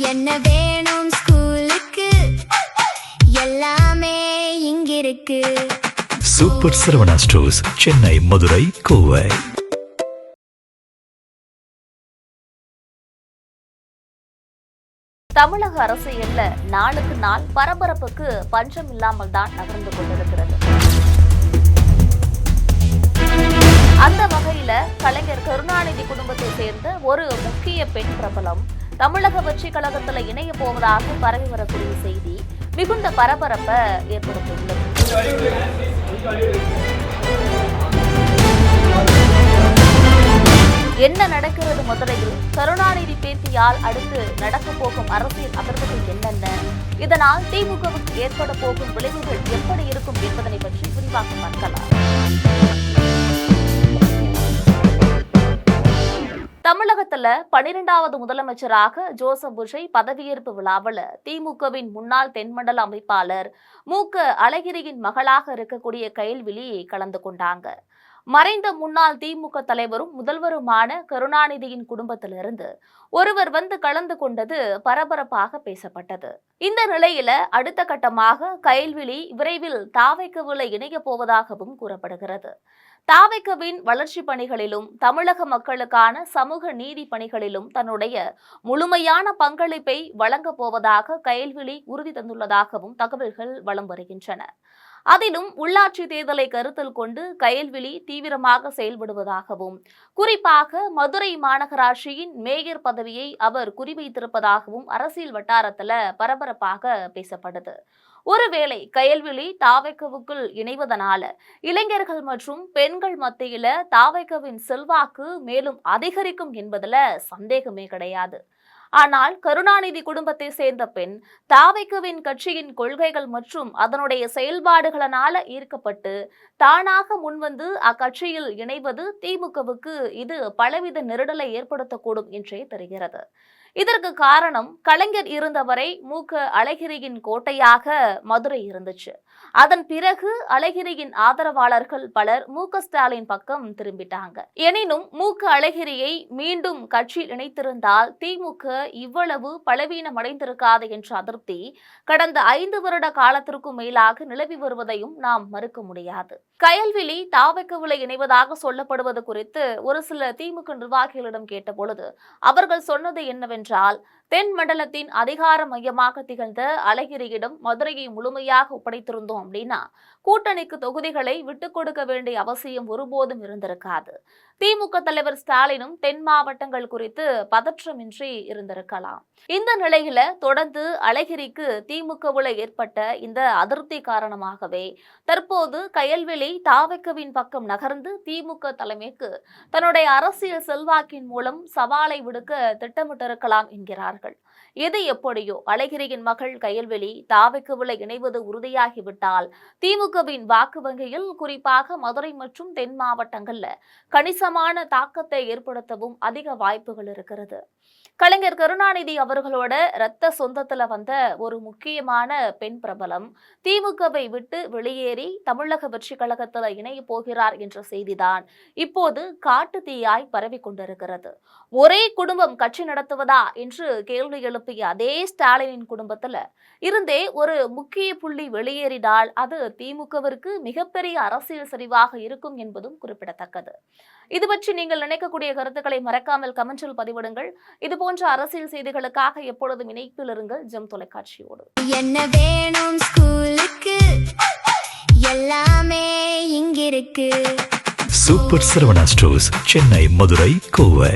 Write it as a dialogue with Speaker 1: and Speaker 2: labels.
Speaker 1: என்ன வேணும் ஸ்கூலுக்கு எல்லாமே இங்கிருக்கு.
Speaker 2: Super Saravana stores, Chennai, Madurai, Kovai.
Speaker 3: தமிழக அரசியல்ல நாளுக்கு நாள் பரபரப்புக்கு பஞ்சம் இல்லாமல் தான் நகர்ந்து கொண்டிருக்கிறது. அந்த வகையில கலைஞர் கருணாநிதி குடும்பத்தை சேர்ந்த ஒரு முக்கிய பெண் பிரபலம் தமிழக வெற்றி கழகத்துல இணைய போவதாக பரவி வரக்கூடிய செய்தி மிகுந்த பரபரப்பை ஏற்படுத்தியுள்ளது. என்ன நடக்கிறது முதலில் கருணாநிதி பேத்தியால் அடுத்து நடக்க போகும் அரசியல் அதிர்வுகள் என்னென்ன, இதனால் திமுகவுக்கு ஏற்பட போகும் விளைவுகள் எப்படி இருக்கும் என்பதனை பற்றி விரிவாக பார்க்கலாம். தமிழகத்துல 12வது முதலமைச்சராக ஜோசப் விஜய் பதவியேற்பு விழாவில் திமுகவின் முன்னாள் தென்மண்டல அமைப்பாளர் அழகிரியின் மகளாக இருக்கக்கூடிய கயல்விழி கலந்து கொண்டாங்க. மறைந்த முன்னாள் திமுக தலைவரும் முதல்வருமான கருணாநிதியின் குடும்பத்திலிருந்து ஒருவர் வந்து கலந்து கொண்டது பரபரப்பாக பேசப்பட்டது. இந்த நிலையில அடுத்த கட்டமாக கயல்விழி விரைவில் தாவைக்கவில் இணைய போவதாகவும் கூறப்படுகிறது. தாவைக்கவின் வளர்ச்சி பணிகளிலும் தமிழக மக்களுக்கான சமூக நீதி பணிகளிலும் தன்னுடைய முழுமையான பங்களிப்பை வழங்கப் போவதாக கயல்விழி உறுதி தந்துள்ளதாகவும் தகவல்கள் வலம் வருகின்றன. அதிலும் உள்ளாட்சி தேர்தலை கருத்தில் கொண்டு கயல்விழி தீவிரமாக செயல்படுவதாகவும், குறிப்பாக மதுரை மாநகராட்சியின் மேயர் பதவியை அவர் குறிவைத்திருப்பதாகவும் அரசியல் வட்டாரத்துல பரபரப்பாக பேசப்படுது. ஒருவேளை கயல்விழி தாவைக்கவுக்குள் இணைவதனால இளைஞர்கள் மற்றும் பெண்கள் மத்தியில தாவைக்கவின் செல்வாக்கு மேலும் அதிகரிக்கும் என்பதுல சந்தேகமே கிடையாது. ஆனால் கருணாநிதி குடும்பத்தை சேர்ந்த பெண் தாவைக்கவின் கட்சியின் கொள்கைகள் மற்றும் அதனுடைய செயல்பாடுகளால ஈர்க்கப்பட்டு தானாக முன்வந்து அக்கட்சியில் இணைவது திமுகவுக்கு இது பலவித நெருடலை ஏற்படுத்தக்கூடும் என்றே தெரிகிறது. இதற்கு காரணம் கலைஞர் இருந்தவரை அழகிரியின் கோட்டையாக மதுரை இருந்துச்சு. அதன் பிறகு அழகிரியின் ஆதரவாளர்கள் பலர் ஸ்டாலின் பக்கம் திரும்பிட்டாங்க. எனினும் அழகிரியை மீண்டும் கட்சியில் இணைத்திருந்தால் திமுக இவ்வளவு பலவீனமடைந்திருக்காது என்ற அதிருப்தி கடந்த 5 வருட காலத்திற்கும் மேலாக நிலவி வருவதையும் நாம் மறுக்க முடியாது. கயல்விழி தாவைக்கவில் இணைவதாக சொல்லப்படுவது குறித்து ஒரு சில திமுக நிர்வாகிகளிடம் கேட்டபொழுது அவர்கள் சொன்னது என்னவென்றால், தென் மண்டலத்தின் அதிகார மையமாக திகழ்ந்த அழகிரியிடம் மதுரையை முழுமையாக ஒப்படைத்திருந்தோம் அப்படின்னா கூட்டணிக்கு தொகுதிகளை விட்டுக் கொடுக்க வேண்டிய அவசியம் ஒருபோதும் இருந்திருக்காது. திமுக தலைவர் ஸ்டாலினும் தென் மாவட்டங்கள் குறித்து பதற்றமின்றி இருந்திருக்கலாம். இந்த நிலையில தொடர்ந்து அழகிரிக்கு திமுகவுல ஏற்பட்ட இந்த அதிருப்தி காரணமாகவே தற்போது கயல்விழி தாவைக்கவின் பக்கம் நகர்ந்து திமுக தலைமைக்கு தன்னுடைய அரசியல் செல்வாக்கின் மூலம் சவாலை விடுக்க திட்டமிட்டிருக்கலாம் என்கிறார்கள். எது எப்படியோ அழகிரியின் மகள் கயல்விழி தாவைக்கவில் இணைவது உறுதியாகிவிட்டால் திமுகவின் வாக்கு வங்கியில் குறிப்பாக மதுரை மற்றும் தென் மாவட்டங்கள்ல கணிசமான தாக்கத்தை ஏற்படுத்தவும் அதிக வாய்ப்புகள் இருக்கிறது. கலைஞர் கருணாநிதி அவர்களோட இரத்த சொந்தத்துல வந்த ஒரு முக்கியமான பெண் பிரபலம் திமுகவை விட்டு வெளியேறி தமிழக வெற்றி கழகத்துல இணைய போகிறார் என்ற செய்திதான் இப்போது காட்டு தீயாய் பரவி கொண்டிருக்கிறது. ஒரே குடும்பம் கட்சி நடத்துவதா என்று கேள்வி எழுப்பிய அதே ஸ்டாலினின் குடும்பத்துல இருந்தே ஒரு முக்கிய புள்ளி வெளியேறினால் அது திமுகவிற்கு மிகப்பெரிய அரசியல் சரிவாக இருக்கும் என்பதும் குறிப்பிடத்தக்கது. இது பற்றி நீங்கள் நினைக்கக்கூடிய கருத்துக்களை மறக்காமல் கமெண்டில் பதிவிடுங்கள். இது போன்ற அரசியல் செய்திகளுக்காக எப்பொழுதும் இணைப்பில் இருங்கள் ஜெம் தொலைக்காட்சியோடு.
Speaker 1: என்ன வேணும் ஸ்கூலுக்கு எல்லாமே இங்கிருக்கு.
Speaker 2: Super Saravana stores, Chennai, Madurai, Kovai.